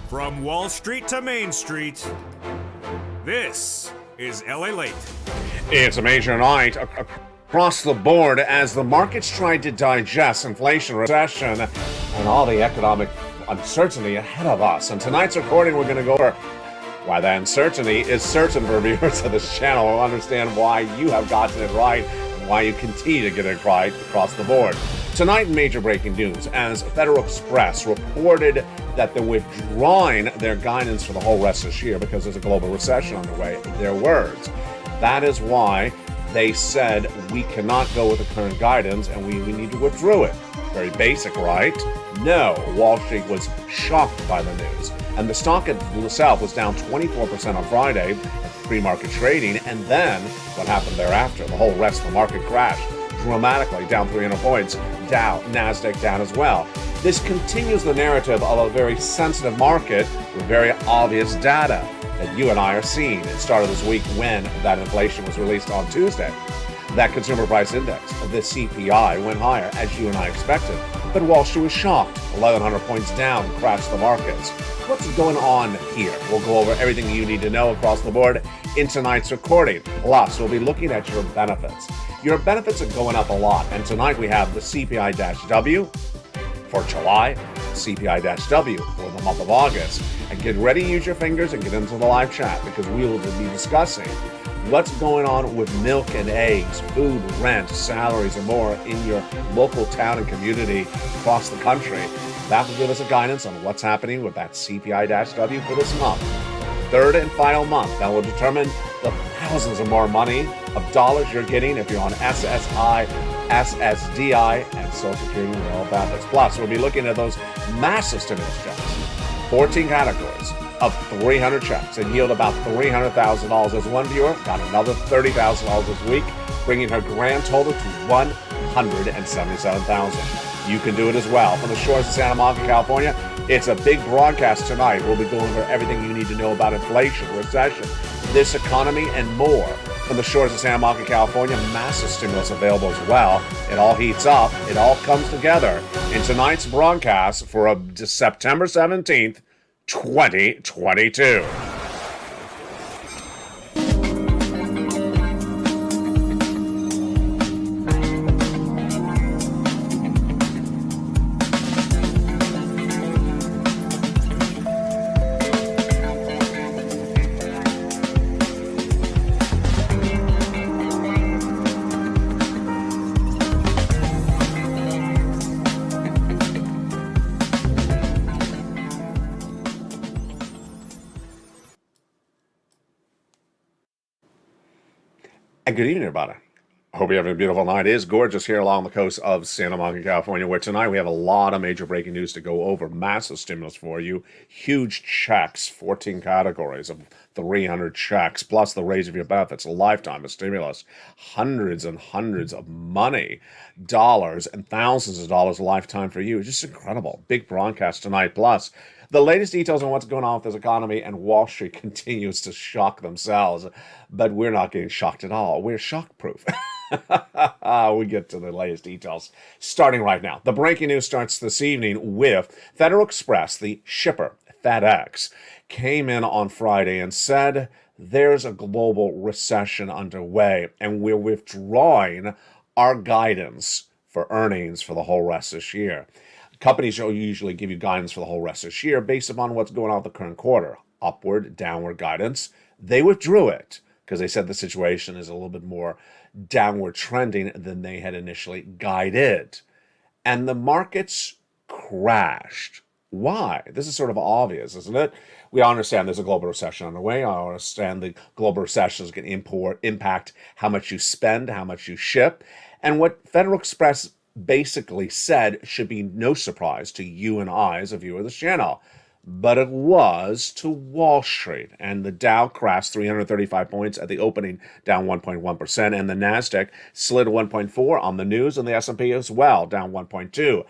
From Wall Street to Main Street, this is LALATE. It's a major night across the board as the markets tried to digest inflation, recession, and all the economic uncertainty ahead of us. And tonight's recording, we're going to go over why that uncertainty is certain for viewers of this channel. We'll understand why you have gotten it right and why you continue to get it right across the board. Tonight, major breaking news as Federal Express reported that they're withdrawing their guidance for the whole rest of this year because there's a global recession on the way. Their words. That is why they said we cannot go with the current guidance and we need to withdraw it. Very basic, right? No, Wall Street was shocked by the news. And the stock itself was down 24% on Friday at pre-market trading. And then what happened thereafter? The whole rest of the market crashed dramatically, down 300 points. Dow, NASDAQ down as well. This continues the narrative of a very sensitive market with very obvious data that you and I are seeing. It started this week when that inflation was released on Tuesday. That consumer price index, the CPI, went higher as you and I expected. But Wall Street was shocked. 1,100 points down, crashed the markets. What's going on here? We'll go over everything you need to know across the board in tonight's recording. Plus, we'll be looking at your benefits. Your benefits are going up a lot. And tonight we have the CPI-W for July, CPI-W for the month of August. And get ready to use your fingers and get into the live chat because we will be discussing what's going on with milk and eggs, food, rent, salaries, and more in your local town and community across the country. That will give us a guidance on what's happening with that CPI-W for this month. Third and final month that will determine the thousands of more money of dollars you're getting if you're on SSI, SSDI, and Social Security and all benefits. Plus, we'll be looking at those massive stimulus checks. 14 categories of 300 checks and yield about $300,000. As one viewer got another $30,000 this week, bringing her grand total to $177,000. You can do it as well. From the shores of Santa Monica, California, it's a big broadcast tonight. We'll be going over everything you need to know about inflation, recession, this economy, and more. From the shores of Santa Monica, California, massive stimulus available as well. It all heats up. It all comes together in tonight's broadcast for September 17th, 2022. And good evening, everybody. I hope you're having a beautiful night. It is gorgeous here along the coast of Santa Monica, California, where tonight we have a lot of major breaking news to go over. Massive stimulus for you. Huge checks, 14 categories of 300 checks, plus the raise of your benefits, a lifetime of stimulus, hundreds and hundreds of money, dollars, and thousands of dollars a lifetime for you. Just incredible. Big broadcast tonight. Plus, the latest details on what's going on with this economy, and Wall Street continues to shock themselves. But we're not getting shocked at all. We're shock-proof. We get to the latest details starting right now. The breaking news starts this evening with Federal Express, the shipper, FedEx, came in on Friday and said there's a global recession underway, and we're withdrawing our guidance for earnings for the whole rest of this year. Companies will usually give you guidance for the whole rest of this year based upon what's going on with the current quarter. Upward, downward guidance. They withdrew it because they said the situation is a little bit more downward trending than they had initially guided. And the markets crashed. Why? This is sort of obvious, isn't it? We understand there's a global recession on the way. I understand the global recession is going to impact how much you spend, how much you ship. And what Federal Express basically said should be no surprise to you and I as a viewer of this channel. But it was to Wall Street, and the Dow crashed 335 points at the opening, down 1.1%, and the NASDAQ slid 1.4 on the news, and the S&P as well, down 1.2.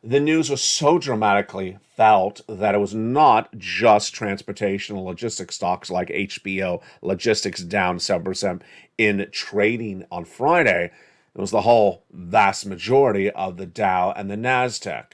The news was so dramatically felt that it was not just transportation and logistics stocks like HBO Logistics down 7% in trading on Friday. It was the whole vast majority of the Dow and the NASDAQ.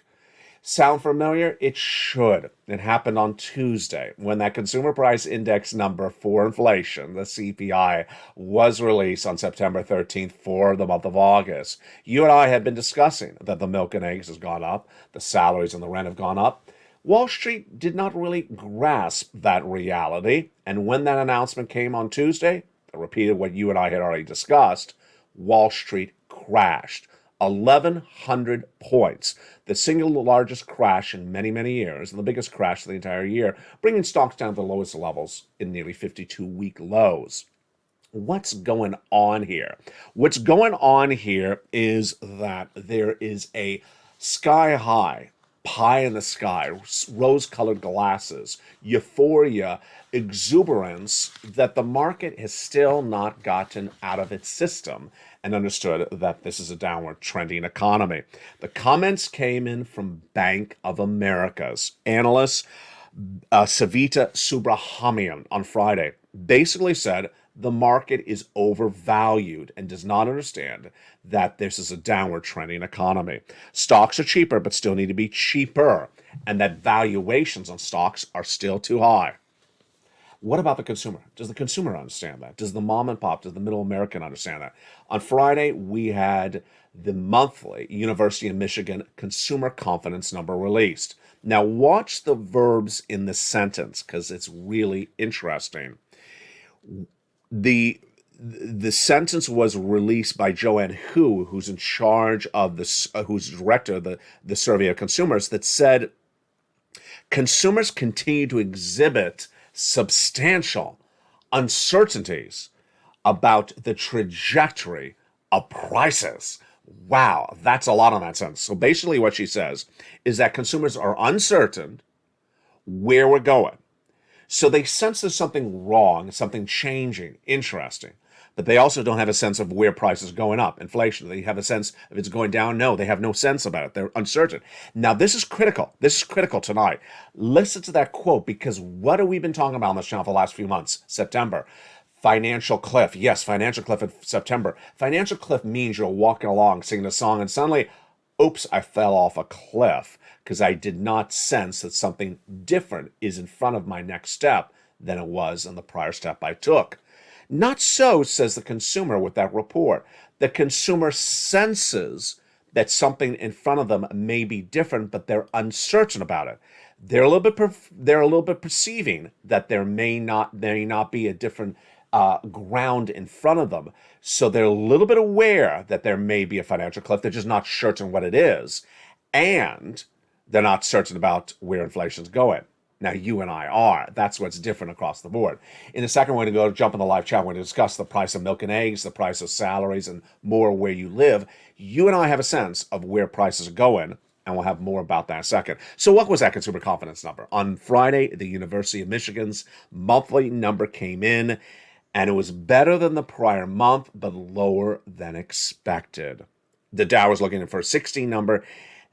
Sound familiar? It should. It happened on Tuesday when that consumer price index number for inflation, the CPI, was released on September 13th for the month of August. You and I had been discussing that the milk and eggs has gone up, the salaries and the rent have gone up. Wall Street did not really grasp that reality, and when that announcement came on Tuesday, I repeated what you and I had already discussed, Wall Street crashed. 1,100 points, the single largest crash in many, many years, and the biggest crash of the entire year, bringing stocks down to the lowest levels in nearly 52-week lows. What's going on here? What's going on here is that there is a sky high, pie in the sky, rose-colored glasses, euphoria, exuberance that the market has still not gotten out of its system and understood that this is a downward trending economy. The comments came in from Bank of America's analyst Savita Subramanian on Friday. Basically said the market is overvalued and does not understand that this is a downward trending economy. Stocks are cheaper, but still need to be cheaper, and that valuations on stocks are still too high. What about the consumer? Does the consumer understand that? Does the mom and pop, does the middle American understand that? On Friday, we had the monthly University of Michigan consumer confidence number released. Now, watch the verbs in the sentence because it's really interesting. The sentence was released by Joanne Hu, who's in charge of this, who's director of the survey of consumers, that said consumers continue to exhibit substantial uncertainties about the trajectory of prices. Wow, that's a lot on that sentence. So basically what she says is that consumers are uncertain where we're going. So they sense there's something wrong, something changing, interesting. But they also don't have a sense of where prices are going up, inflation. They have a sense if it's going down. No, they have no sense about it. They're uncertain. Now, this is critical. This is critical tonight. Listen to that quote, because what have we been talking about on this channel for the last few months? September. Financial cliff. Yes, financial cliff in September. Financial cliff means you're walking along, singing a song, and suddenly, oops, I fell off a cliff because I did not sense that something different is in front of my next step than it was in the prior step I took. Not so, says the consumer with that report. The consumer senses that something in front of them may be different, but they're uncertain about it. They're a little bit perceiving that there may not be a different ground in front of them. So they're a little bit aware that there may be a financial cliff. They're just not certain what it is, and they're not certain about where inflation's going. Now, you and I are. That's what's different across the board. In a second, we're going to go jump in the live chat. We're going to discuss the price of milk and eggs, the price of salaries, and more where you live. You and I have a sense of where prices are going, and we'll have more about that in a second. So what was that consumer confidence number? On Friday, the University of Michigan's monthly number came in, and it was better than the prior month, but lower than expected. The Dow was looking for a 16 number.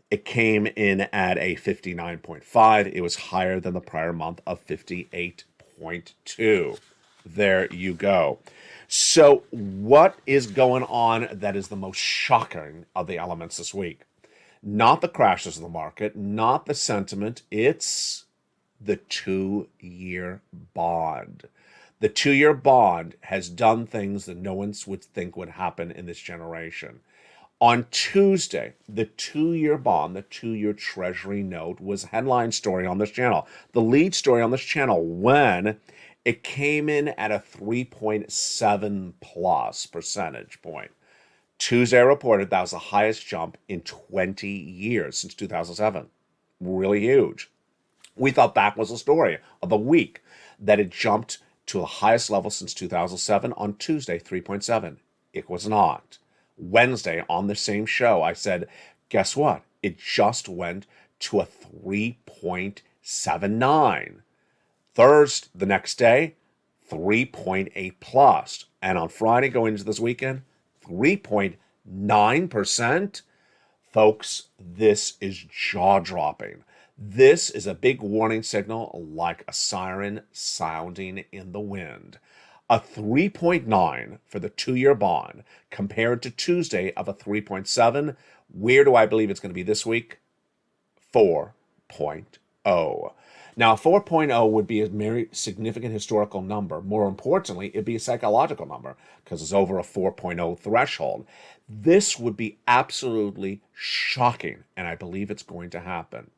It came in at a 59.5. It was higher than the prior month of 58.2. There you go. So what is going on that is the most shocking of the elements this week? Not the crashes in the market, not the sentiment. It's the 2-year bond. The 2-year bond has done things that no one would think would happen in this generation. On Tuesday, the 2-year bond, the 2-year Treasury note, was a headline story on this channel. The lead story on this channel when it came in at a 3.7 plus percentage point. Tuesday, I reported that was the highest jump in 20 years since 2007. Really huge. We thought that was the story of the week, that it jumped to the highest level since 2007 on Tuesday, 3.7. It was not. Wednesday, on the same show, I said, guess what? It just went to a 3.79. Thursday, the next day, 3.8 plus. And on Friday, going into this weekend, 3.9%. Folks, this is jaw-dropping. This is a big warning signal, like a siren sounding in the wind. A 3.9 for the 2-year bond compared to Tuesday of a 3.7. Where do I believe it's going to be this week? 4.0. Now, 4.0 would be a very significant historical number. More importantly, it'd be a psychological number because it's over a 4.0 threshold. This would be absolutely shocking, and I believe it's going to happen.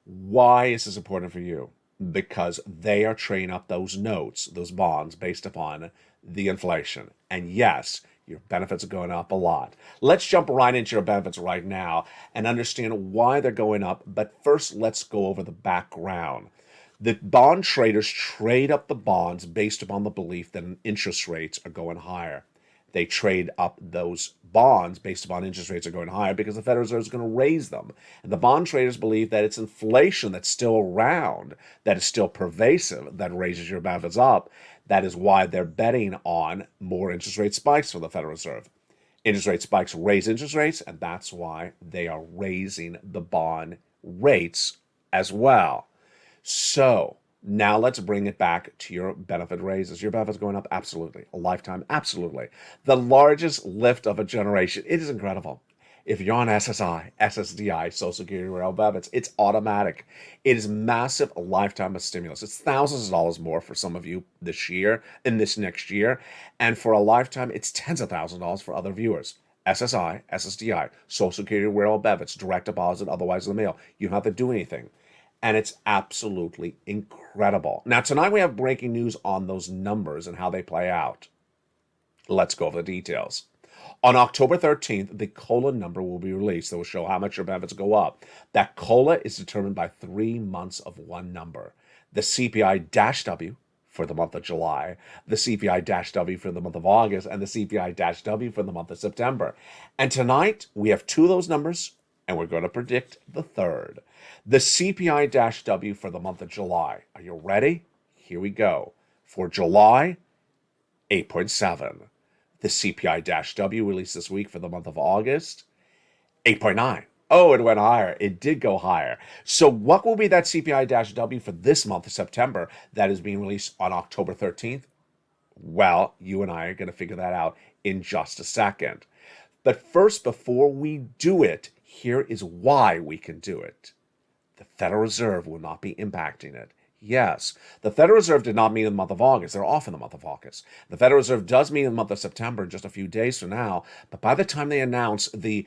Why is this important for you? Because they are trading up those notes, those bonds, based upon the inflation. And yes, your benefits are going up a lot. Let's jump right into your benefits right now and understand why they're going up. But first, let's go over the background. The bond traders trade up the bonds based upon the belief that interest rates are going higher. They trade up those bonds based upon interest rates are going higher because the Federal Reserve is going to raise them. And the bond traders believe that it's inflation that's still around, that is still pervasive, that raises your benefits up. That is why they're betting on more interest rate spikes for the Federal Reserve. Interest rate spikes raise interest rates, and that's why they are raising the bond rates as well. So now let's bring it back to your benefit raises. Your benefits going up? Absolutely. A lifetime? Absolutely. The largest lift of a generation. It is incredible. If you're on SSI, SSDI, Social Security Rail benefits, it's automatic. It is massive, a lifetime of stimulus. It's thousands of dollars more for some of you this year and this next year. And for a lifetime, it's tens of thousands of dollars for other viewers. SSI, SSDI, Social Security Rail benefits, direct deposit, otherwise in the mail. You don't have to do anything. And it's absolutely incredible. Now, tonight we have breaking news on those numbers and how they play out. Let's go over the details. On October 13th, the COLA number will be released that will show how much your benefits go up. That COLA is determined by 3 months of one number. The CPI-W for the month of July, the CPI-W for the month of August, and the CPI-W for the month of September. And tonight, we have 2 of those numbers, and we're going to predict the third. The CPI-W for the month of July. Are you ready? Here we go. For July, 8.7. The CPI-W released this week for the month of August, 8.9. Oh, it went higher. It did go higher. So what will be that CPI-W for this month of September that is being released on October 13th? Well, you and I are going to figure that out in just a second. But first, before we do it, here is why we can do it. The Federal Reserve will not be impacting it. Yes, the Federal Reserve did not meet in the month of August. They're off in the month of August. The Federal Reserve does meet in the month of September, just a few days from now. But by the time they announce the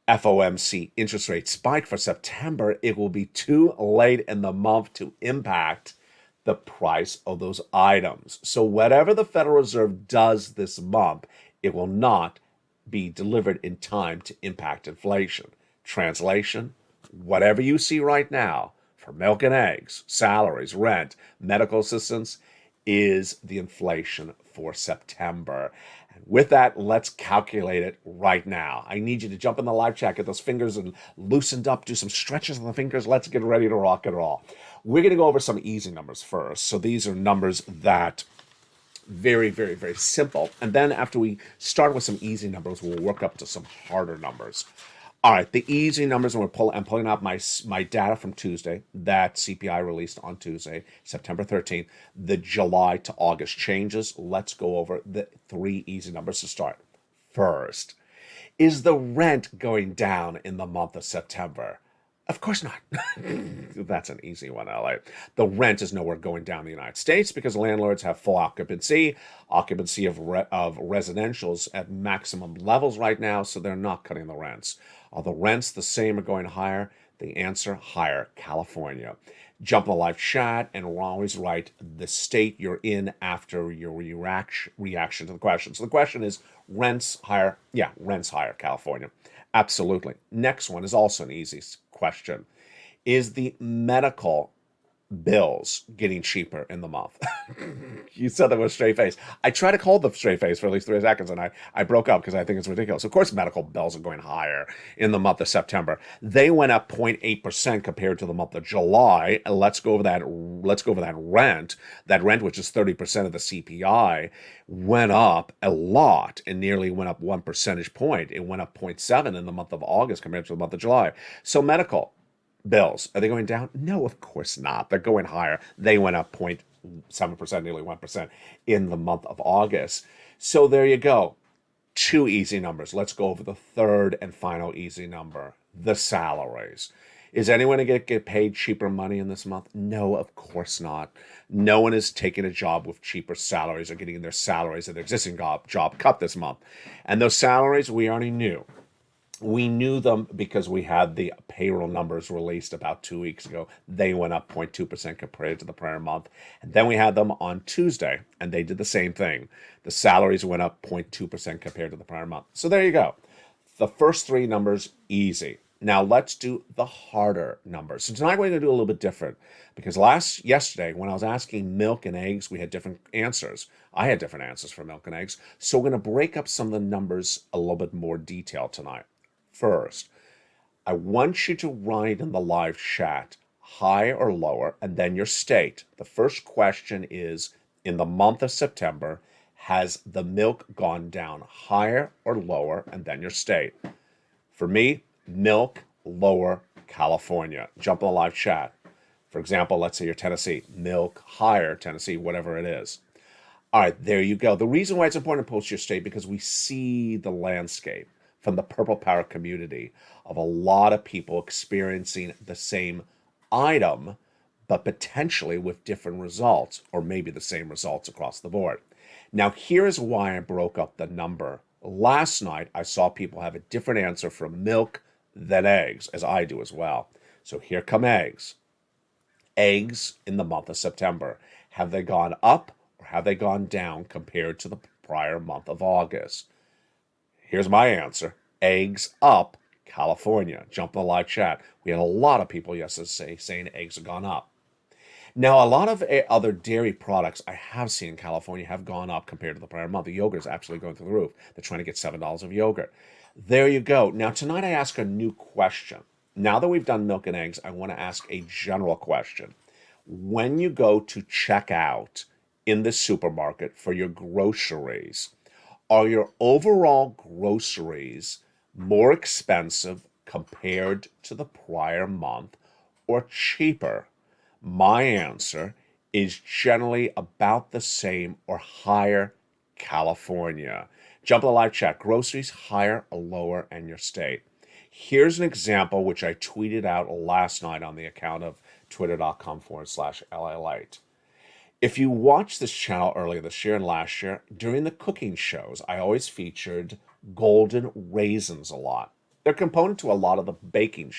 FOMC interest rate spike for September, it will be too late in the month to impact the price of those items. So whatever the Federal Reserve does this month, it will not be delivered in time to impact inflation. Translation, whatever you see right now for milk and eggs, salaries, rent, medical assistance is the inflation for September. And with that, let's calculate it right now. I need you to jump in the live chat, get those fingers and loosened up, do some stretches on the fingers. Let's get ready to rock and roll. We're going to go over some easy numbers first. So these are numbers that very, very, very simple. And then after we start with some easy numbers, we'll work up to some harder numbers. All right, the easy numbers, and I'm pulling out my data from Tuesday, that CPI released on Tuesday, September 13th, the July to August changes. Let's go over the 3 easy numbers to start. First, is the rent going down in the month of September? Of course not. That's an easy one, LA. The rent is nowhere going down in the United States because landlords have full occupancy of residentials at maximum levels right now, so they're not cutting the rents. Are the rents the same or going higher? The answer, higher, California. Jump in the live chat and we'll always write the state you're in after your reaction to the question. So the question is, rents higher? Yeah, rents higher, California. Absolutely. Next one is also an easy question. Is the medical bills getting cheaper in the month? You said that with a straight face. I tried to hold the straight face for at least 3 seconds and I broke up because I think it's ridiculous. Of course, medical bills are going higher in the month of September. They went up 0.8% compared to the month of July. Let's go over that rent. That rent, which is 30% of the CPI, went up a lot and nearly went up 1 percentage point. It went up 0.7 in the month of August compared to the month of July. So medical bills, are they going down? No, of course not. They're going higher. They went up 0.7%, nearly 1% in the month of August. So there you go. 2 easy numbers. Let's go over the third and final easy number, the salaries. Is anyone going to get paid cheaper money in this month? No, of course not. No one is taking a job with cheaper salaries or getting their salaries of their existing job cut this month. And those salaries we already knew. We knew them because we had the payroll numbers released about 2 weeks ago. They went up 0.2% compared to the prior month. And then we had them on Tuesday, and they did the same thing. The salaries went up 0.2% compared to the prior month. So there you go. The first three numbers, easy. Now let's do the harder numbers. So tonight we're going to do a little bit different because yesterday when I was asking milk and eggs, we had different answers. I had different answers for milk and eggs. So we're going to break up some of the numbers a little bit more detail tonight. First, I want you to write in the live chat high or lower and then your state. The first question is, in the month of September, has the milk gone down higher or lower and then your state? For me, milk, lower, California. Jump in the live chat. For example, let's say you're Tennessee. Milk, higher, Tennessee, whatever it is. All right, there you go. The reason why it's important to post your state because we see the landscape from the Purple Power community of a lot of people experiencing the same item, but potentially with different results, or maybe the same results across the board. Now, here's why I broke up the number. Last night, I saw people have a different answer for milk than eggs, as I do as well. So here come eggs. Eggs in the month of September. Have they gone up or have they gone down compared to the prior month of August? Here's my answer. Eggs up, California. Jump in the live chat. We had a lot of people yesterday saying eggs have gone up. Now, a lot of other dairy products I have seen in California have gone up compared to the prior month. The yogurt is absolutely going through the roof. They're trying to get $7 of yogurt. There you go. Now, tonight I ask a new question. Now that we've done milk and eggs, I want to ask a general question. When you go to check out in the supermarket for your groceries, are your overall groceries more expensive compared to the prior month or cheaper? My answer is generally about the same or higher, California. Jump in the live chat. Groceries higher or lower and your state. Here's an example which I tweeted out last night on the account of twitter.com/LALATE. If you watched this channel earlier this year and last year, during the cooking shows, I always featured golden raisins a lot. They're a component to a lot of the baking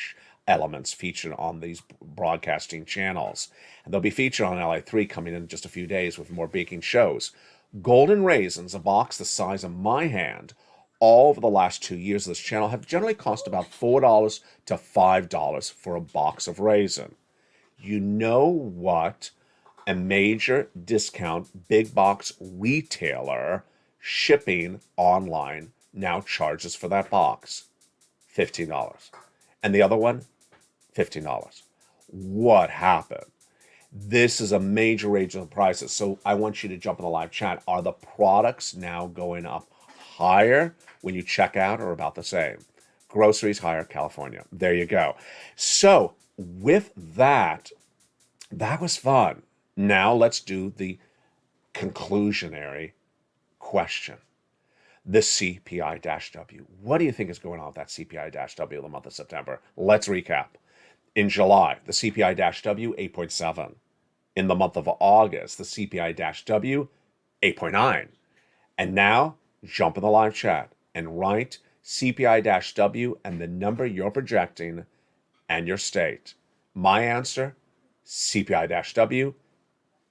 elements featured on these broadcasting channels. And they'll be featured on LA3 coming in just a few days with more baking shows. Golden raisins, a box the size of my hand, all over the last 2 years of this channel have generally cost about $4 to $5 for a box of raisin. You know what a major discount big box retailer shipping online now charges for that box? $15. And the other one, $15. What happened? This is a major range of prices. So I want you to jump in the live chat. Are the products now going up higher when you check out or about the same? Groceries higher, California. There you go. So with that, that was fun. Now let's do the conclusionary question. The CPI-W. What do you think is going on with that CPI-W in the month of September? Let's recap. In July, the CPI-W, 8.7. In the month of August, the CPI-W, 8.9. And now, jump in the live chat and write CPI-W and the number you're projecting and your state. My answer, CPI-W,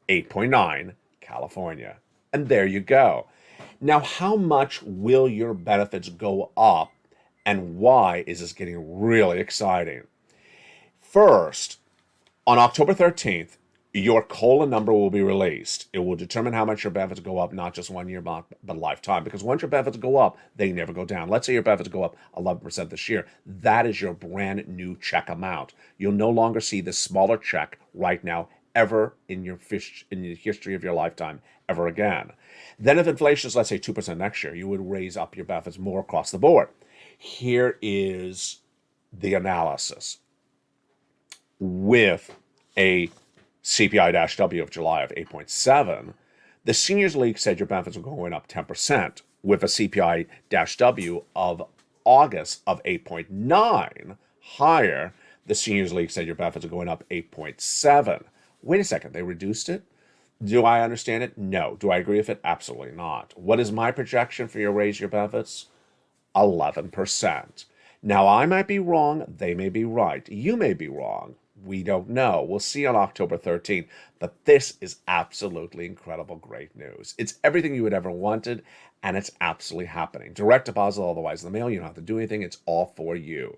8.9, California. And there you go. Now, how much will your benefits go up and why is this getting really exciting? First, on October 13th, your COLA number will be released. It will determine how much your benefits go up, not just 1 year, but lifetime. Because once your benefits go up, they never go down. Let's say your benefits go up 11% this year. That is your brand new check amount. You'll no longer see this smaller check right now ever in the history of your lifetime ever again. Then if inflation is, let's say, 2% next year, you would raise up your benefits more across the board. Here is the analysis. With a CPI-W of July of 8.7, the Seniors League said your benefits are going up 10%. With a CPI-W of August of 8.9, higher, The Seniors League said your benefits are going up 8.7. Wait a second, they reduced it? Do I understand it? No. Do I agree with it? Absolutely not. What is my projection for your raise your benefits? 11%. Now, I might be wrong. They may be right. You may be wrong. We don't know. We'll see on October 13th. But this is absolutely incredible, great news. It's everything you would ever wanted, and it's absolutely happening. Direct deposit, otherwise in the mail. You don't have to do anything. It's all for you.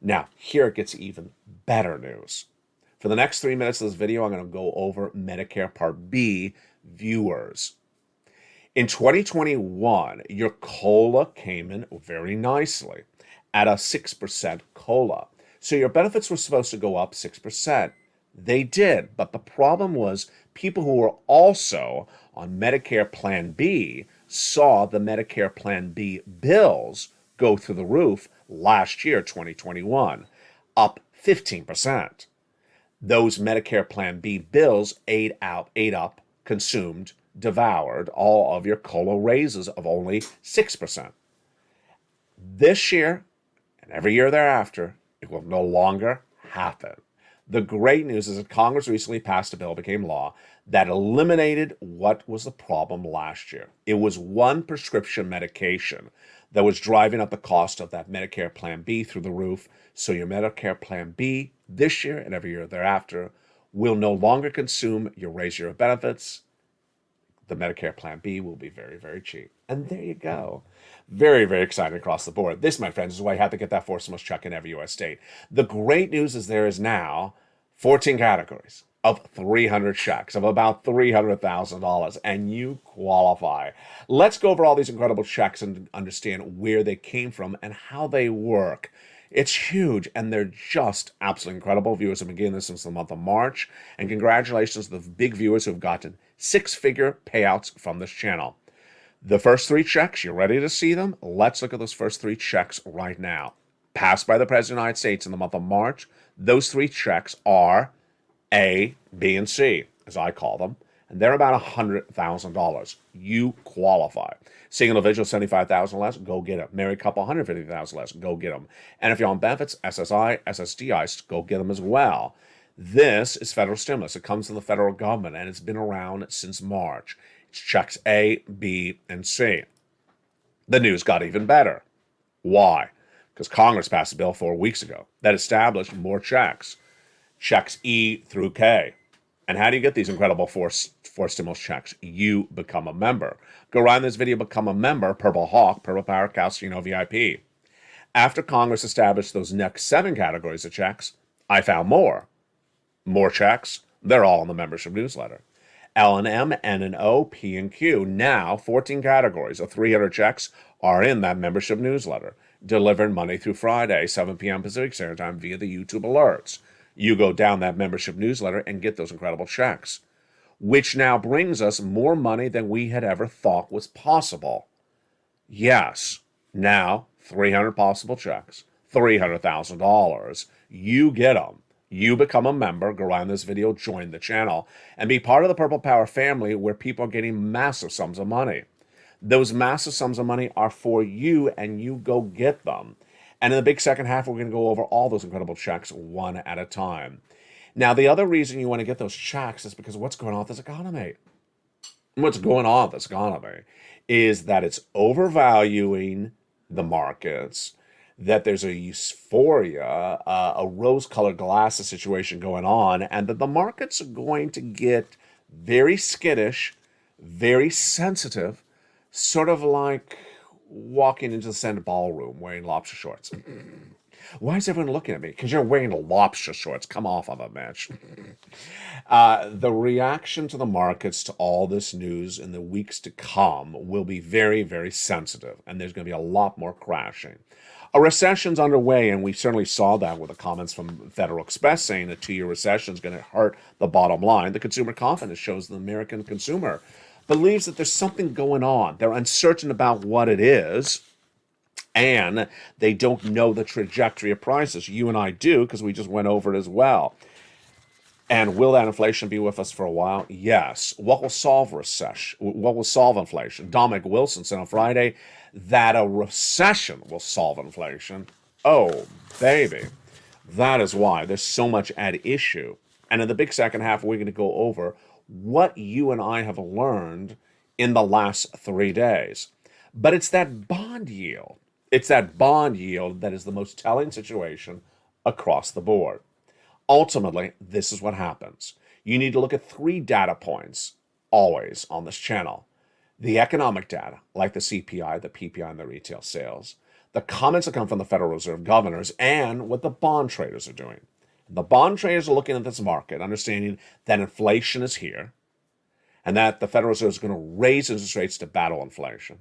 Now, here it gets even better news. For the next 3 minutes of this video, I'm going to go over Medicare Part B viewers. In 2021, your COLA came in very nicely at a 6% COLA. So your benefits were supposed to go up 6%. They did, but the problem was people who were also on Medicare Plan B saw the Medicare Plan B bills go through the roof last year, 2021, up 15%. Those Medicare Plan B bills ate up, consumed, devoured all of your COLA raises of only 6%. This year, and every year thereafter, it will no longer happen. The great news is that Congress recently passed a bill, became law, that eliminated what was the problem last year. It was one prescription medication that was driving up the cost of that Medicare Plan B through the roof. So your Medicare Plan B this year and every year thereafter will no longer consume your raise your benefits. The Medicare Plan B will be very, very cheap. And there you go. Very, very exciting across the board. This, my friends, is why you have to get that 4 stimulus check in every U.S. state. The great news is there is now 14 categories of 300 checks of about $300,000, and you qualify. Let's go over all these incredible checks and understand where they came from and how they work. It's huge, and they're just absolutely incredible. Viewers have been getting this since the month of March, and congratulations to the big viewers who have gotten 6-figure payouts from this channel. The first 3 checks, you ready to see them? Let's look at those first 3 checks right now. Passed by the President of the United States in the month of March. Those 3 checks are A, B, and C, as I call them, and they're about $100,000. You qualify. Single individual, $75,000 less, go get them. Married couple, $150,000 less, go get them. And if you're on benefits, SSI, SSDI, go get them as well. This is federal stimulus. It comes from the federal government, and it's been around since March. It's checks A, B, and C. The news got even better. Why? Because Congress passed a bill 4 weeks ago that established more checks. Checks E through K. And how do you get these incredible four stimulus checks? You become a member. Go right in this video, become a member, Purple Hawk, Purple Power, Calcino VIP. After Congress established those next 7 categories of checks, I found more. More checks. They're all in the membership newsletter. L and M, N and O, P and Q. Now, 14 categories of 300 checks are in that membership newsletter, delivered Monday through Friday, 7 p.m. Pacific Standard Time via the YouTube alerts. You go down that membership newsletter and get those incredible checks, which now brings us more money than we had ever thought was possible. Yes, now 300 possible checks, $300,000. You get them. You become a member, go around this video, join the channel, and be part of the Purple Power family where people are getting massive sums of money. Those massive sums of money are for you, and you go get them. And in the big second half, we're going to go over all those incredible checks one at a time. Now, the other reason you want to get those checks is because of what's going on with this economy. What's going on with this economy is that it's overvaluing the markets, that there's a euphoria, a rose-colored glasses situation going on, and that the markets are going to get very skittish, very sensitive, sort of like walking into the Senate ballroom wearing lobster shorts. Why is everyone looking at me? Because you're wearing lobster shorts. Come off of it, Mitch. The reaction to the markets to all this news in the weeks to come will be very, very sensitive, and there's going to be a lot more crashing. A recession's underway, and we certainly saw that with the comments from Federal Express saying a 2-year recession is going to hurt the bottom line. The consumer confidence shows the American consumer believes that there's something going on. They're uncertain about what it is, and they don't know the trajectory of prices. You and I do, because we just went over it as well. And will that inflation be with us for a while? Yes. What will solve recession? What will solve inflation? Dominic Wilson said on Friday that a recession will solve inflation. Oh, baby. That is why there's so much at issue. And in the big second half, we're going to go over what you and I have learned in the last 3 days. But it's that bond yield. It's that bond yield that is the most telling situation across the board. Ultimately, this is what happens. You need to look at three data points always on this channel: the economic data, like the CPI, the PPI, and the retail sales, the comments that come from the Federal Reserve governors, and what the bond traders are doing. The bond traders are looking at this market, understanding that inflation is here, and that the Federal Reserve is going to raise interest rates to battle inflation.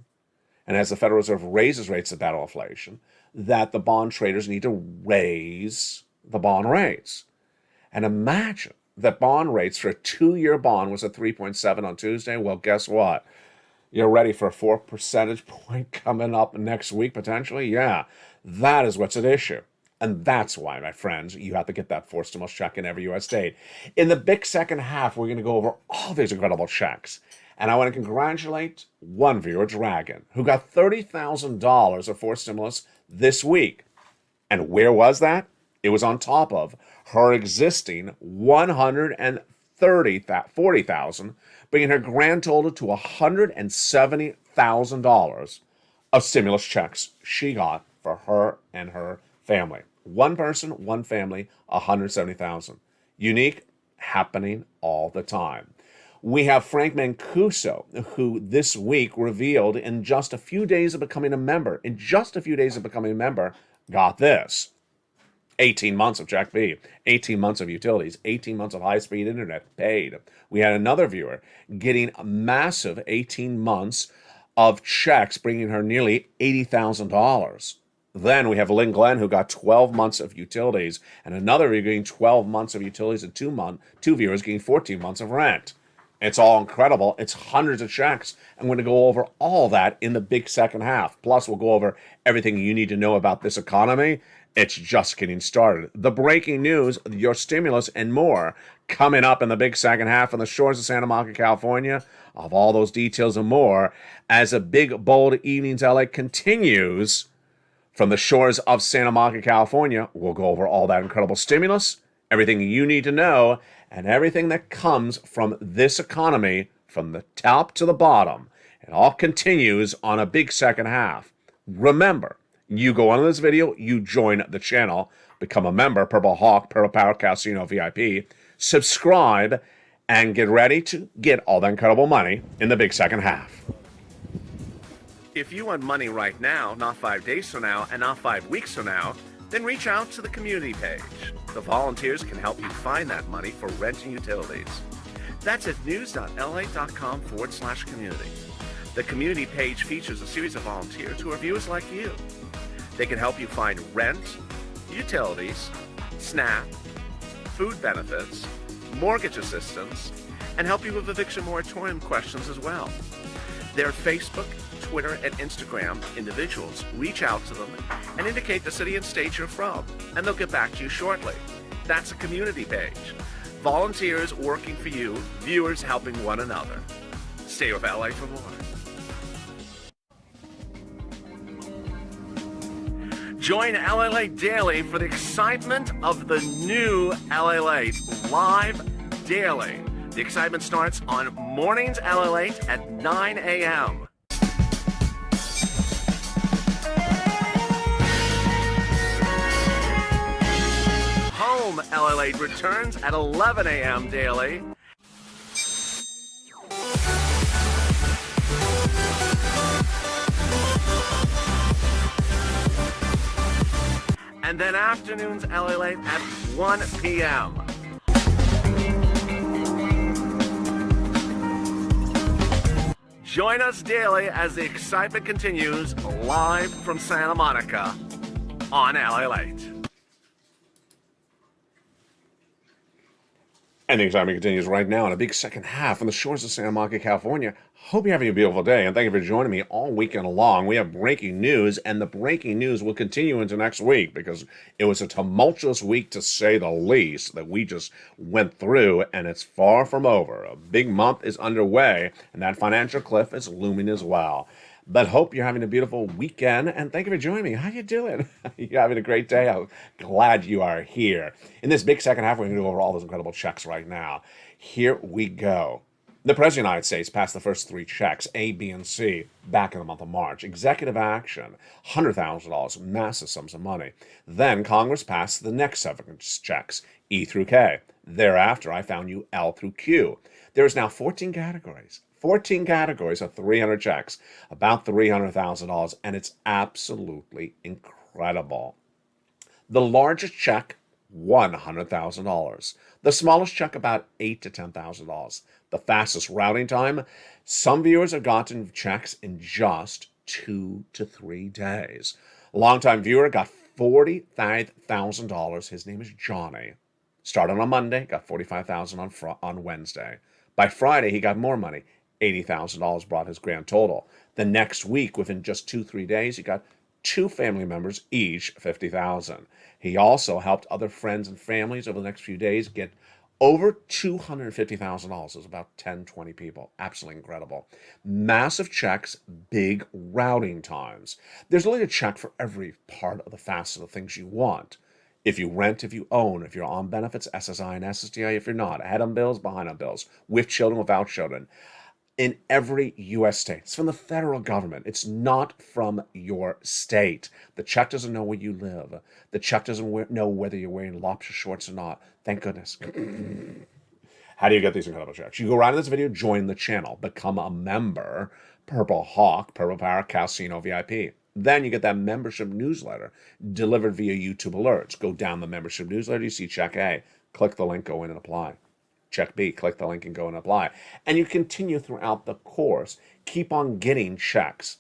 And as the Federal Reserve raises rates to battle inflation, that the bond traders need to raise the bond rates. And imagine that bond rates for a 2-year bond was at 3.7 on Tuesday. Well, guess what? You're ready for a 4 percentage point coming up next week, potentially? Yeah, that is what's at issue. And that's why, my friends, you have to get that forced stimulus check in every U.S. state. In the big second half, we're going to go over all these incredible checks. And I want to congratulate one viewer, Dragon, who got $30,000 of forced stimulus this week. And where was that? It was on top of her existing $140,000, bringing her grand total to $170,000 of stimulus checks she got for her and her family. One person, one family, $170,000. Unique, happening all the time. We have Frank Mancuso, who this week revealed in just a few days of becoming a member, got this: 18 months of Check B, 18 months of utilities, 18 months of high-speed internet paid. We had another viewer getting a massive 18 months of checks, bringing her nearly $80,000. Then we have Lynn Glenn, who got 12 months of utilities, and another viewer getting 12 months of utilities, and two viewers getting 14 months of rent. It's all incredible. It's hundreds of checks. I'm going to go over all that in the big second half. Plus, we'll go over everything you need to know about this economy. It's just getting started. The breaking news, your stimulus, and more coming up in the big second half on the shores of Santa Monica, California. Of all those details and more, as a big, bold evenings LA continues from the shores of Santa Monica, California. We'll go over all that incredible stimulus, everything you need to know, and everything that comes from this economy from the top to the bottom. It all continues on a big second half. Remember, you go on this video, you join the channel, become a member, Purple Hawk, Purple Power Casino VIP, subscribe, and get ready to get all that incredible money in the big second half. If you want money right now, not 5 days from now, and not 5 weeks from now, then reach out to the community page. The volunteers can help you find that money for rent and utilities. That's at news.la.com/community. The community page features a series of volunteers who are viewers like you. They can help you find rent, utilities, SNAP, food benefits, mortgage assistance, and help you with eviction moratorium questions as well. Their Facebook, Twitter, and Instagram individuals reach out to them and indicate the city and state you're from, and they'll get back to you shortly. That's a community page. Volunteers working for you, viewers helping one another. Stay with LA for more. Join LALATE Daily for the excitement of the new LALATE live daily. The excitement starts on mornings LALATE at 9 a.m. Home LALATE returns at 11 a.m. daily. And then afternoons LALATE at 1 p.m. Join us daily as the excitement continues live from Santa Monica on LALATE. And the excitement continues right now in a big second half on the shores of Santa Monica, California. Hope you're having a beautiful day, and thank you for joining me all weekend long. We have breaking news, and the breaking news will continue into next week because it was a tumultuous week, to say the least, that we just went through, and it's far from over. A big month is underway, and that financial cliff is looming as well. But hope you're having a beautiful weekend, and thank you for joining me. How you doing? You having a great day? I'm glad you are here. In this big second half, we're going to go over all those incredible checks right now. Here we go. The President of the United States passed the first three checks, A, B, and C, back in the month of March. Executive action, $100,000, massive sums of money. Then Congress passed the next seven checks, E through K. Thereafter, I found you L through Q. There's now 14 categories. 14 categories of 300 checks, about $300,000, and it's absolutely incredible. The largest check, $100,000. The smallest check, about $8,000 to $10,000. The fastest routing time, some viewers have gotten checks in just 2 to 3 days. A longtime viewer got $45,000. His name is Johnny. Started on Monday, got $45,000 on Wednesday. By Friday, he got more money. $80,000 brought his grand total. The next week, within just 2-3 days, he got 2 family members, each $50,000. He also helped other friends and families over the next few days get over $250,000. It's about 10-20 people. Absolutely incredible. Massive checks, big routing times. There's only a check for every part of the facet of things you want. If you rent, if you own, if you're on benefits, SSI and SSDI, if you're not, ahead on bills, behind on bills, with children, without children. In every U.S. state. It's from the federal government. It's not from your state. The check doesn't know where you live. The check doesn't know whether you're wearing lobster shorts or not. Thank goodness. How do you get these incredible checks? You go right in this video, join the channel, become a member, Purple Hawk, Purple Power, Casino VIP. Then you get that membership newsletter delivered via YouTube alerts. Go down the membership newsletter, you see check A. Click the link, go in and apply. Check B, click the link and go and apply. And you continue throughout the course. Keep on getting checks.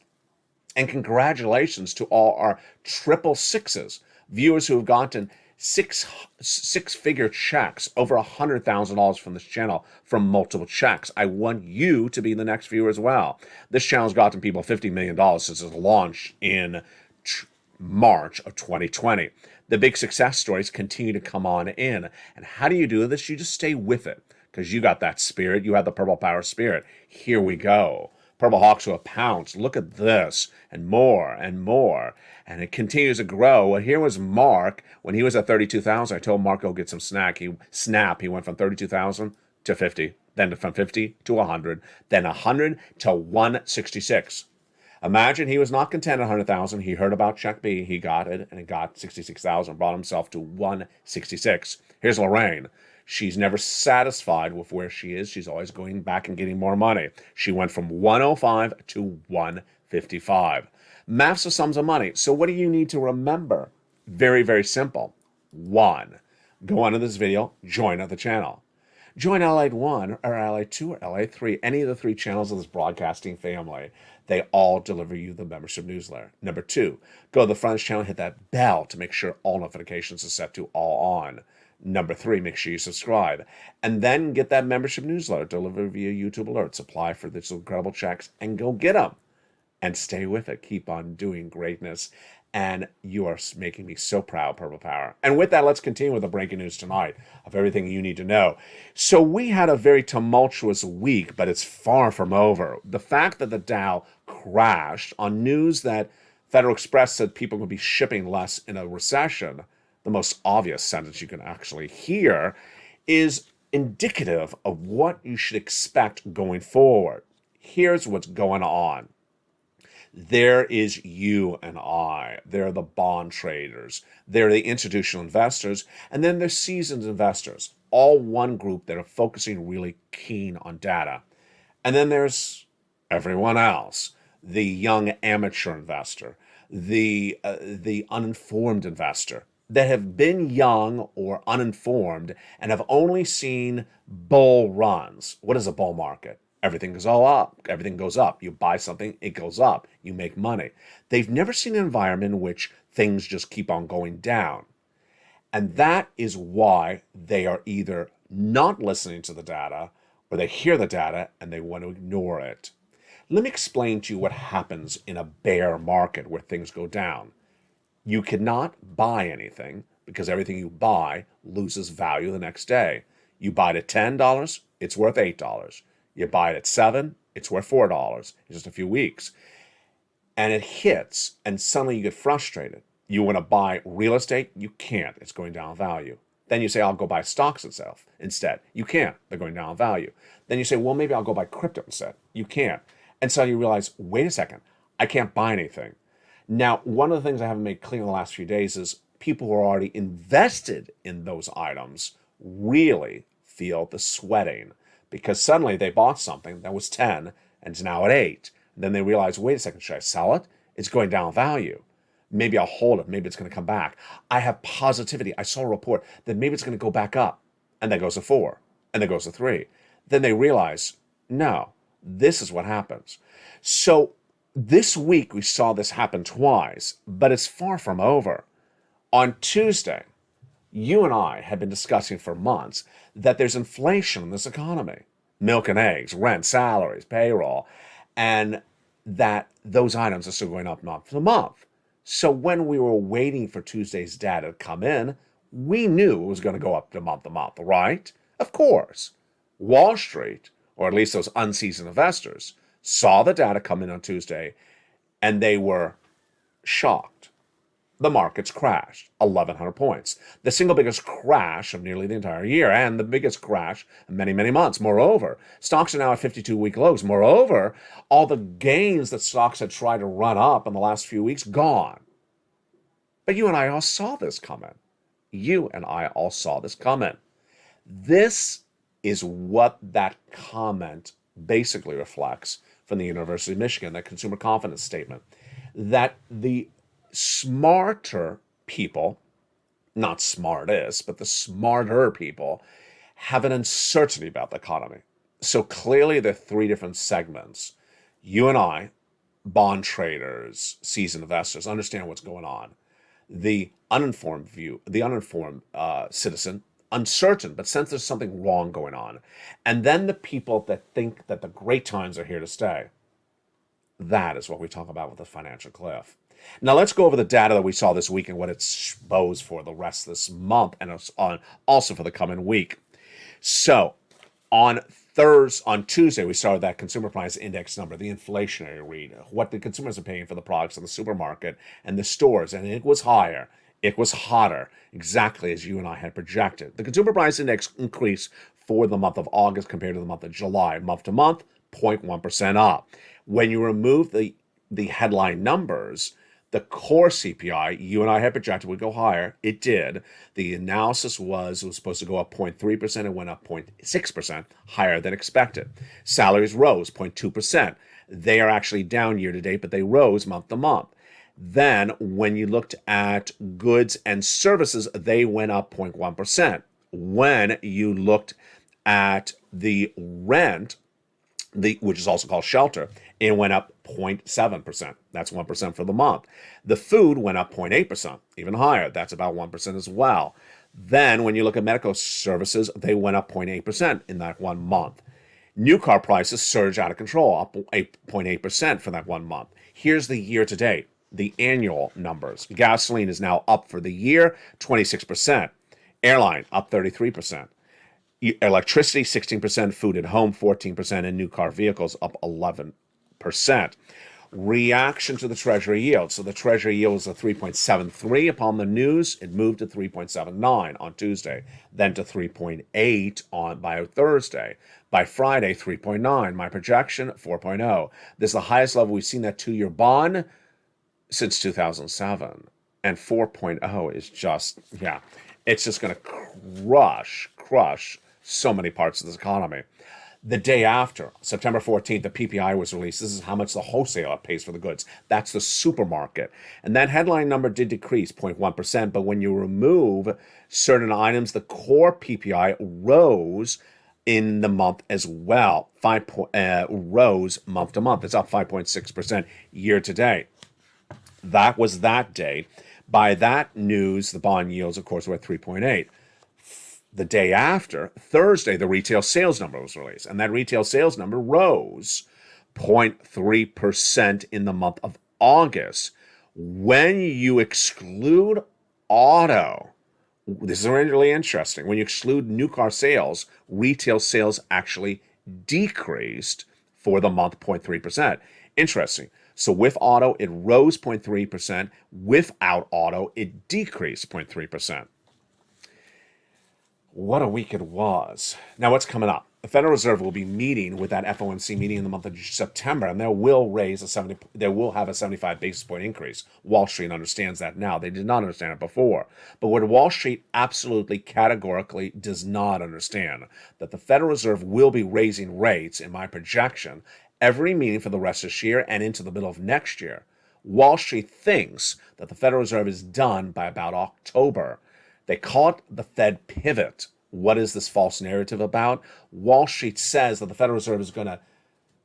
And congratulations to all our triple sixes, viewers who have gotten six-figure checks, over $100,000 from this channel from multiple checks. I want you to be the next viewer as well. This channel's gotten people $50 million since its launch in March of 2020. The big success stories continue to come on in. And how do you do this? You just stay with it because you got that spirit. You have the Purple Power spirit. Here we go. Purple Hawks to a pounce. Look at this and more and more. And it continues to grow. Well, here was Mark when he was at 32,000. I told Mark, go get some snap. He went from 32,000 to 50, then from 50 to 100, then 100 to 166. Imagine he was not content at 100,000. He heard about check B. He got it, and it got 66,000. Brought himself to 166. Here's Lorraine. She's never satisfied with where she is. She's always going back and getting more money. She went from 105 to 155. Massive sums of money. So what do you need to remember? Very, very simple. 1. Go onto this video. Join the channel. Join LALATE 1 or LALATE 2 or LALATE 3, any of the 3 channels of this broadcasting family. They all deliver you the membership newsletter. Number 2, go to the front of this channel, hit that bell to make sure all notifications are set to all on. Number 3, make sure you subscribe. And then get that membership newsletter delivered via YouTube alerts. Apply for these incredible checks and go get them. And stay with it. Keep on doing greatness. And you are making me so proud, Purple Power. And with that, let's continue with the breaking news tonight of everything you need to know. So we had a very tumultuous week, but it's far from over. The fact that the Dow crashed on news that Federal Express said people would be shipping less in a recession, the most obvious sentence you can actually hear, is indicative of what you should expect going forward. Here's what's going on. There is you and I. There are the bond traders. There are the institutional investors. And then there's seasoned investors. All one group that are focusing really keen on data. And then there's everyone else. The young amateur investor. The uninformed investor that have been young or uninformed and have only seen bull runs. What is a bull market? Everything goes all up. Everything goes up. You buy something, it goes up. You make money. They've never seen an environment in which things just keep on going down. And that is why they are either not listening to the data or they hear the data and they want to ignore it. Let me explain to you what happens in a bear market where things go down. You cannot buy anything because everything you buy loses value the next day. You buy it at $10, it's worth $8. You buy it at $7, it's worth $4 in just a few weeks. and it hits, and suddenly you get frustrated. You want to buy real estate, you can't. It's going down in value. Then you say, I'll go buy stocks itself instead. You can't. They're going down in value. Then you say, well, maybe I'll go buy crypto instead. You can't. And so you realize, wait a second, I can't buy anything. Now, one of the things I haven't made clear in the last few days is people who are already invested in those items really feel the sweating because suddenly they bought something that was 10 and it's now at 8. And then they realize, wait a second, should I sell it? It's going down in value. Maybe I'll hold it. Maybe it's going to come back. I have positivity. I saw a report that maybe it's going to go back up and then goes to 4 and then goes to 3. Then they realize, no, this is what happens. So this week we saw this happen twice, but it's far from over. On Tuesday, you and I had been discussing for months that there's inflation in this economy. Milk and eggs, rent, salaries, payroll, and that those items are still going up month to month. So when we were waiting for Tuesday's data to come in, we knew it was going to go up to month, right? Of course. Wall Street, or at least those unseasoned investors, saw the data come in on Tuesday, and they were shocked. The markets crashed 1,100 points, the single biggest crash of nearly the entire year, and the biggest crash in many, many months. Moreover, stocks are now at 52-week lows. Moreover, all the gains that stocks had tried to run up in the last few weeks, gone. But you and I all saw this coming. This is what that comment basically reflects from the University of Michigan, that consumer confidence statement, that the smarter people, not smartest, but the smarter people, have an uncertainty about the economy. So clearly there are 3 different segments. You and I, bond traders, seasoned investors, understand what's going on. The uninformed citizen, uncertain, but sense there's something wrong going on. And then the people that think that the great times are here to stay. That is what we talk about with the financial cliff. Now let's go over the data that we saw this week and what it bodes for the rest of this month and also for the coming week. So on Tuesday, we started that consumer price index number, the inflationary read, what the consumers are paying for the products in the supermarket and the stores, and it was higher. It was hotter, exactly as you and I had projected. The consumer price index increased for the month of August compared to the month of July. Month to month, 0.1% up. When you remove the headline numbers, the core CPI, you and I had projected would go higher. It did. The analysis was it was supposed to go up 0.3%. It went up 0.6%, higher than expected. Salaries rose 0.2%. They are actually down year to date, but they rose month to month. Then when you looked at goods and services, they went up 0.1%. When you looked at the rent, which is also called shelter, it went up 0.7%. That's 1% for the month. The food went up 0.8%, even higher. That's about 1% as well. Then when you look at medical services, they went up 0.8% in that 1 month. New car prices surged out of control, up 8.8% for that 1 month. Here's the year to date, the annual numbers. Gasoline is now up for the year, 26%. Airline, up 33%. Electricity, 16%. Food at home, 14%. And new car vehicles, up 11%. Reaction to the Treasury yield. So the Treasury yield was a 3.73 upon the news. It moved to 3.79 on Tuesday, then to 3.8 by Thursday. By Friday, 3.9. My projection, 4.0. This is the highest level we've seen that 2-year bond since 2007. And 4.0 is just, it's just going to crush so many parts of this economy. The day after, September 14th, the PPI was released. This is how much the wholesaler pays for the goods. That's the supermarket. And that headline number did decrease 0.1%, but when you remove certain items, the core PPI rose in the month as well. Rose month to month. It's up 5.6% year to date. That was that day. By that news, the bond yields, of course, were at 3.8. The day after, Thursday, the retail sales number was released, and that retail sales number rose 0.3% in the month of August. When you exclude auto, this is really interesting. When you exclude new car sales, retail sales actually decreased for the month 0.3%. Interesting. So with auto, it rose 0.3%. Without auto, it decreased 0.3%. What a week it was. Now, what's coming up? The Federal Reserve will be meeting with that FOMC meeting in the month of September, and they will have a 75 basis point increase. Wall Street understands that now. They did not understand it before. But what Wall Street absolutely categorically does not understand, that the Federal Reserve will be raising rates, in my projection, every meeting for the rest of this year and into the middle of next year. Wall Street thinks that the Federal Reserve is done by about October. They call it the Fed pivot. What is this false narrative about? Wall Street says that the Federal Reserve is going to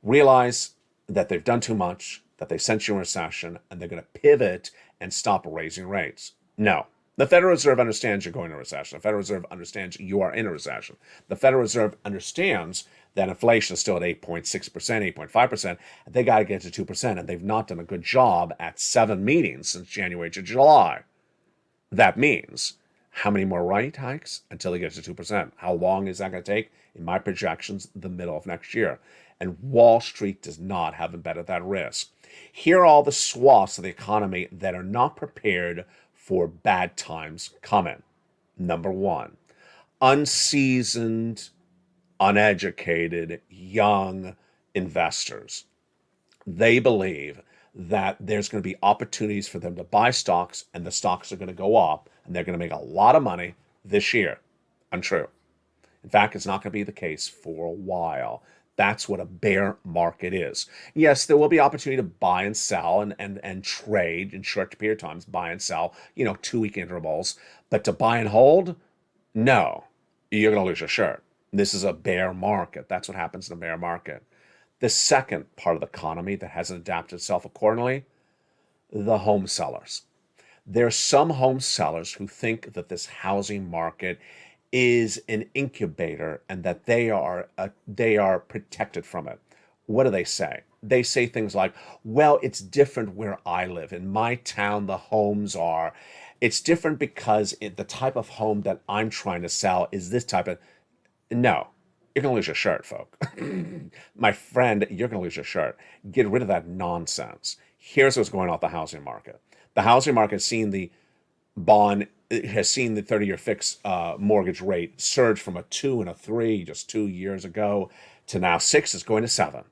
realize that they've done too much, that they sent you a recession, and they're going to pivot and stop raising rates. No. The Federal Reserve understands you're going to a recession. The Federal Reserve understands you are in a recession. The Federal Reserve understands that inflation is still at 8.6%, 8.5%, and they got to get to 2%, and they've not done a good job at 7 meetings since January to July. That means how many more rate hikes until they get to 2%? How long is that going to take? In my projections, the middle of next year. And Wall Street does not have embedded that risk. Here are all the swaths of the economy that are not prepared for bad times coming. Number one, unseasoned, uneducated, young investors. They believe that there's going to be opportunities for them to buy stocks, and the stocks are going to go up, and they're going to make a lot of money this year. Untrue. In fact, it's not going to be the case for a while. That's what a bear market is. Yes, there will be opportunity to buy and sell and trade in short period of times, buy and sell, 2-week intervals. But to buy and hold, no, you're going to lose your shirt. This is a bear market. That's what happens in a bear market. The second part of the economy that hasn't adapted itself accordingly, the home sellers. There are some home sellers who think that this housing market is an incubator and that they are protected from it. What do they say? They say things like, well, it's different where I live. In my town, the homes are. It's different because the type of home that I'm trying to sell is this type of. No. You're going to lose your shirt, folk. My friend, you're going to lose your shirt. Get rid of that nonsense. Here's what's going on with the housing market. The housing market has seen the 30-year fixed mortgage rate surge from a 2 and a 3 just 2 years ago to now 6 is going to 7.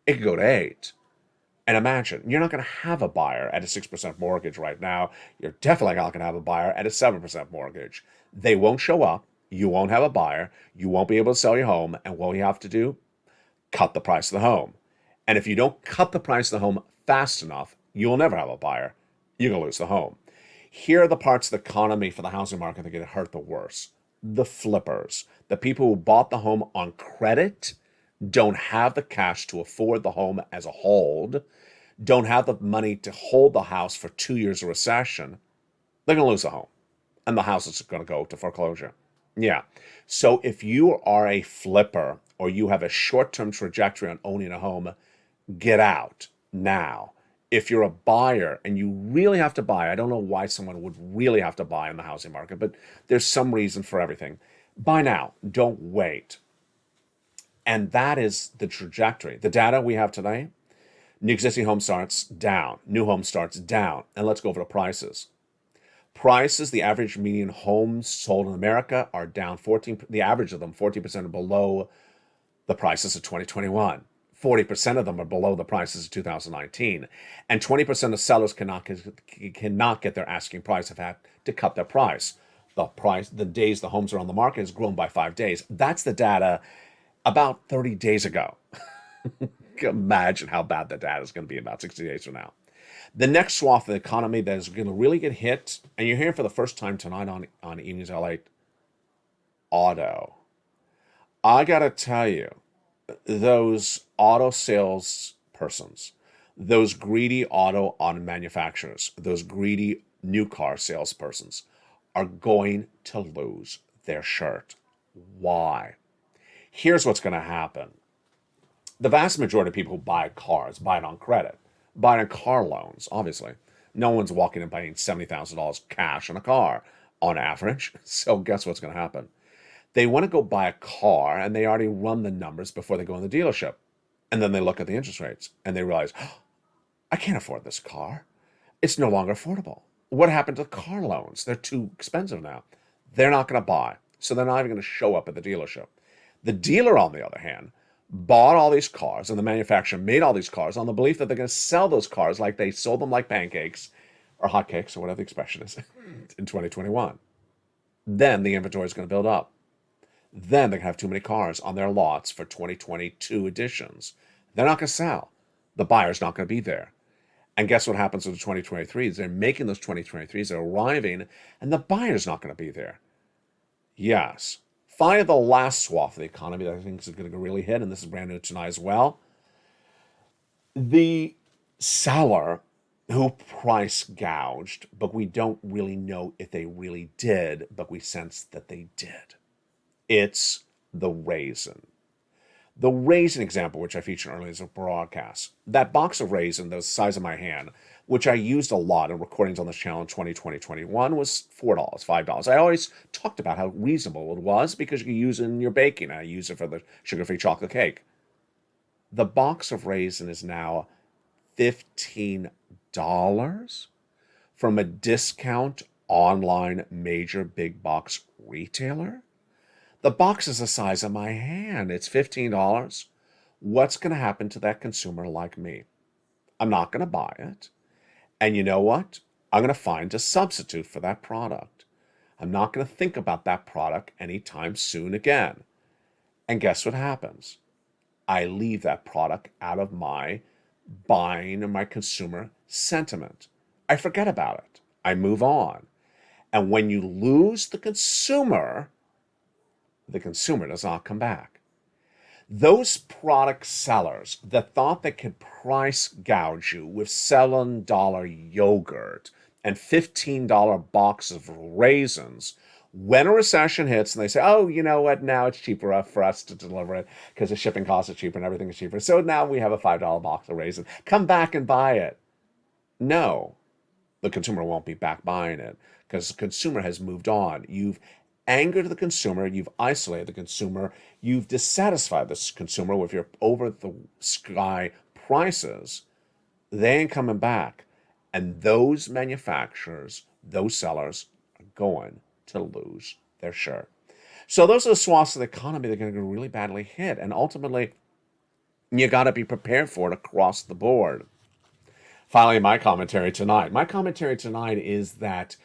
It could go to 8. And imagine, you're not going to have a buyer at a 6% mortgage right now. You're definitely not going to have a buyer at a 7% mortgage. They won't show up. You won't have a buyer. You won't be able to sell your home. And what you have to do, cut the price of the home. And if you don't cut the price of the home fast enough, you'll never have a buyer. You're going to lose the home. Here are the parts of the economy for the housing market that get hurt the worst. The flippers, the people who bought the home on credit, don't have the cash to afford the home as a hold, don't have the money to hold the house for 2 years of recession. They're going to lose the home. And the house is going to go to foreclosure. Yeah. So if you are a flipper or you have a short-term trajectory on owning a home, get out now. If you're a buyer and you really have to buy, I don't know why someone would really have to buy in the housing market, but there's some reason for everything. Buy now. Don't wait. And that is the trajectory. The data we have today, new existing home starts down, new home starts down. And let's go over the prices. Prices, the average median homes sold in America are down 14%, the average of them 14% below the prices of 2021. 40% of them are below the prices of 2019. And 20% of sellers cannot get their asking price, have had to cut their price. The days the homes are on the market has grown by 5 days. That's the data about 30 days ago. Imagine how bad the data is going to be about 60 days from now. The next swath of the economy that is going to really get hit, and you're hearing for the first time tonight on Evenings LA, auto. I got to tell you, those auto sales persons, those greedy auto manufacturers, those greedy new car salespersons are going to lose their shirt. Why? Here's what's going to happen. The vast majority of people who buy cars buy it on credit. Buy it on car loans, obviously. No one's walking and buying $70,000 cash on a car on average. So guess what's going to happen? They want to go buy a car and they already run the numbers before they go in the dealership. And then they look at the interest rates and they realize, oh, I can't afford this car. It's no longer affordable. What happened to car loans? They're too expensive now. They're not going to buy. So they're not even going to show up at the dealership. The dealer, on the other hand, bought all these cars and the manufacturer made all these cars on the belief that they're going to sell those cars like they sold them like pancakes or hotcakes or whatever the expression is in 2021. Then the inventory is going to build up. Then they're going to have too many cars on their lots for 2022 editions. They're not going to sell. The buyer's not going to be there. And guess what happens with the 2023s? They're making those 2023s, they're arriving, and the buyer's not going to be there. Yes. Finally, the last swath of the economy that I think is going to really hit, and this is brand new tonight as well. The seller who price gouged, but we don't really know if they really did, but we sense that they did. It's the raisin. The raisin example, which I featured earlier, is a broadcast. That box of raisin, the size of my hand, which I used a lot in recordings on this channel in 2020, 2021, was $4, $5. I always talked about how reasonable it was because you can use it in your baking. I use it for the sugar-free chocolate cake. The box of raisin is now $15 from a discount online major big box retailer. The box is the size of my hand. It's $15. What's going to happen to that consumer like me? I'm not going to buy it. And you know what? I'm going to find a substitute for that product. I'm not going to think about that product anytime soon again. And guess what happens? I leave that product out of my buying and my consumer sentiment. I forget about it. I move on. And when you lose the consumer does not come back. Those product sellers that thought they could price gouge you with $7 yogurt and $15 boxes of raisins, when a recession hits and they say, oh, you know what, now it's cheaper for us to deliver it because the shipping costs are cheaper and everything is cheaper. So now we have a $5 box of raisins. Come back and buy it. No, the consumer won't be back buying it because the consumer has moved on. You've angered the consumer, you've isolated the consumer, you've dissatisfied the consumer with your over-the-sky prices. They ain't coming back. And those manufacturers, those sellers, are going to lose their shirt. So those are the swaths of the economy that are going to get really badly hit. And ultimately, you got to be prepared for it across the board. Finally, my commentary tonight. My commentary tonight is that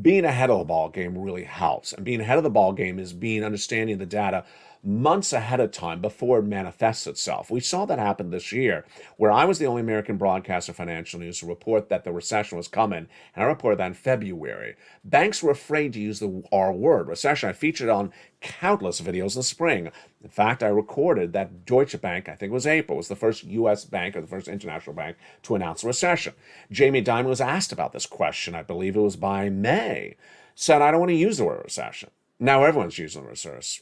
being ahead of the ball game really helps. And being ahead of the ball game is understanding the data months ahead of time before it manifests itself. We saw that happen this year, where I was the only American broadcaster of financial news to report that the recession was coming, and I reported that in February. Banks were afraid to use the R word, recession. I featured on countless videos in the spring. In fact, I recorded that Deutsche Bank, I think it was April, was the first U.S. bank or the first international bank to announce a recession. Jamie Dimon was asked about this question, I believe it was by May, said, I don't want to use the word recession. Now everyone's using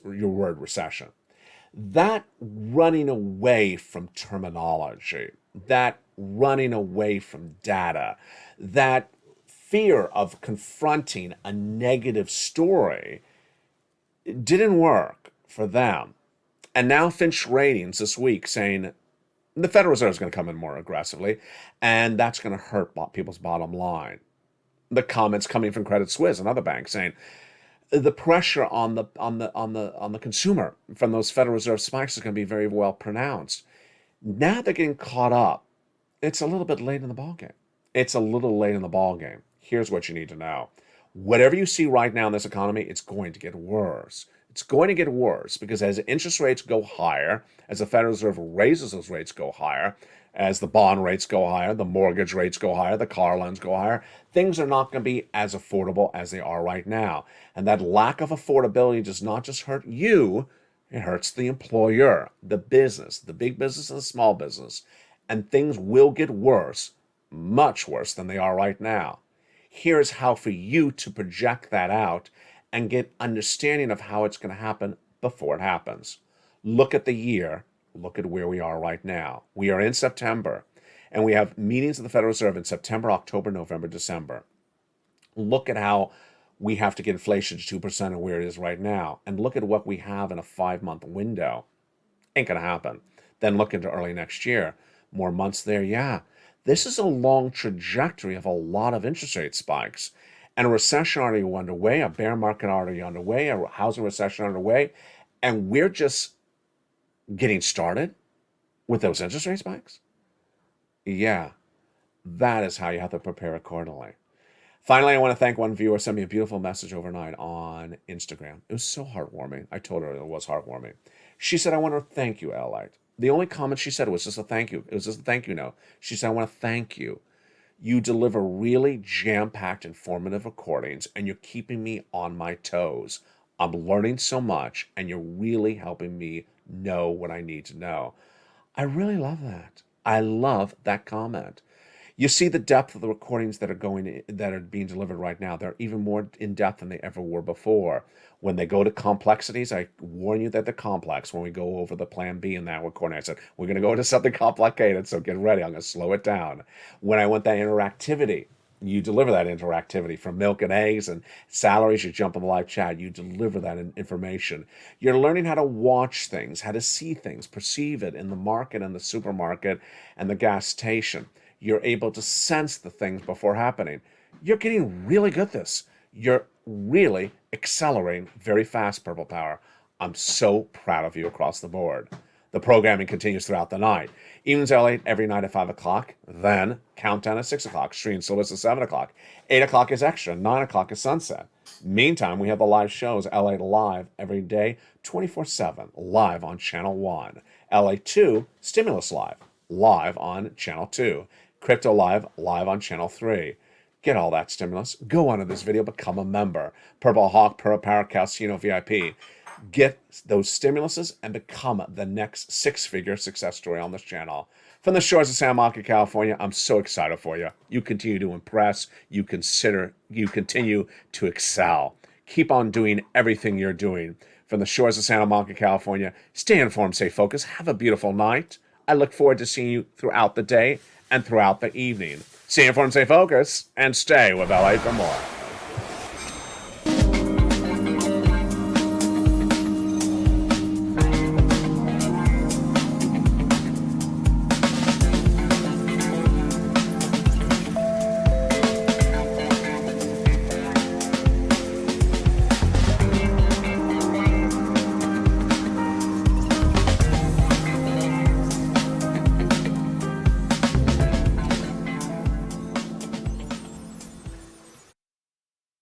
your word recession. That running away from terminology, that running away from data, that fear of confronting a negative story didn't work for them. And now Finch Ratings this week saying the Federal Reserve is going to come in more aggressively, and that's going to hurt people's bottom line. The comments coming from Credit Suisse, another bank, saying the pressure on the consumer from those Federal Reserve spikes is going to be very well pronounced. Now they're getting caught up. It's a little bit late in the ballgame. It's a little late in the ballgame. Here's what you need to know. Whatever you see right now in this economy, it's going to get worse. It's going to get worse because as interest rates go higher, as the Federal Reserve raises those rates go higher, as the bond rates go higher, the mortgage rates go higher, the car loans go higher, things are not going to be as affordable as they are right now. And that lack of affordability does not just hurt you, it hurts the employer, the business, the big business and the small business. And things will get worse, much worse than they are right now. Here's how for you to project that out and get understanding of how it's going to happen before it happens. Look at the year. Look at where we are right now. We are in September, and we have meetings of the Federal Reserve in September, October, November, December. Look at how we have to get inflation to 2% and where it is right now, and look at what we have in a 5-month window. Ain't going to happen. Then look into early next year. More months there, yeah. This is a long trajectory of a lot of interest rate spikes. And a recession already underway, a bear market already underway, a housing recession underway, and we're just getting started with those interest rate spikes? Yeah, that is how you have to prepare accordingly. Finally, I want to thank one viewer who sent me a beautiful message overnight on Instagram. It was so heartwarming. I told her it was heartwarming. She said, I want to thank you, LALATE. The only comment she said was just a thank you. It was just a thank you note. She said, I want to thank you. You deliver really jam-packed, informative recordings, and you're keeping me on my toes. I'm learning so much, and you're really helping me know what I need to know. I really love that. I love that comment. You see the depth of the recordings that are being delivered right now. They're even more in depth than they ever were before. When they go to complexities, I warn you that they're complex. When we go over the plan B in that recording, I said, we're going to go into something complicated, so get ready. I'm going to slow it down. When I want that interactivity, you deliver that interactivity from milk and eggs and salaries. You jump on the live chat. You deliver that information. You're learning how to watch things, how to see things, perceive it in the market and the supermarket and the gas station. You're able to sense the things before happening. You're getting really good at this. You're really accelerating very fast, Purple Power. I'm so proud of you across the board. The programming continues throughout the night. Evenings LA every night at 5 o'clock. Then countdown at 6 o'clock. Stream Sylvester at 7 o'clock. 8 o'clock is extra. 9 o'clock is sunset. Meantime, we have the live shows. LA Live every day, 24/7, live on Channel 1. LA 2, Stimulus Live, live on Channel 2. Crypto Live, live on Channel 3. Get all that stimulus. Go under this video, become a member. Purple Hawk, Purple Power, Calcino VIP. Get those stimuluses and become the next six-figure success story on this channel. From the shores of Santa Monica, California, I'm so excited for you. You continue to impress. You continue to excel. Keep on doing everything you're doing. From the shores of Santa Monica, California, stay informed, stay focused. Have a beautiful night. I look forward to seeing you throughout the day and throughout the evening. Stay informed, stay focused, and stay with LA for more.